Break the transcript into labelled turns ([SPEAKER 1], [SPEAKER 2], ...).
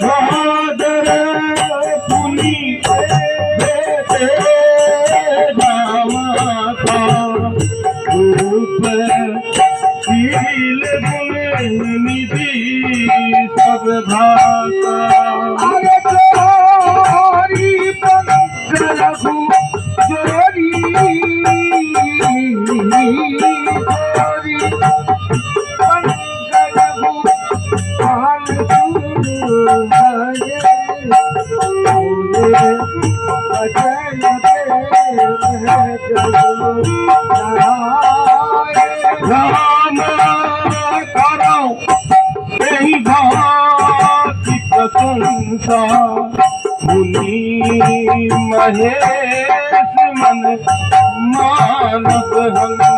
[SPEAKER 1] सादर पुनी बेटे रामाता रूप शील गुण निधि सब भाता
[SPEAKER 2] अरे जोरी रघु जोरी जोरी रघु पान
[SPEAKER 1] राम करो यही भाति प्रशंसा मुनि महेश मन मानव हंसा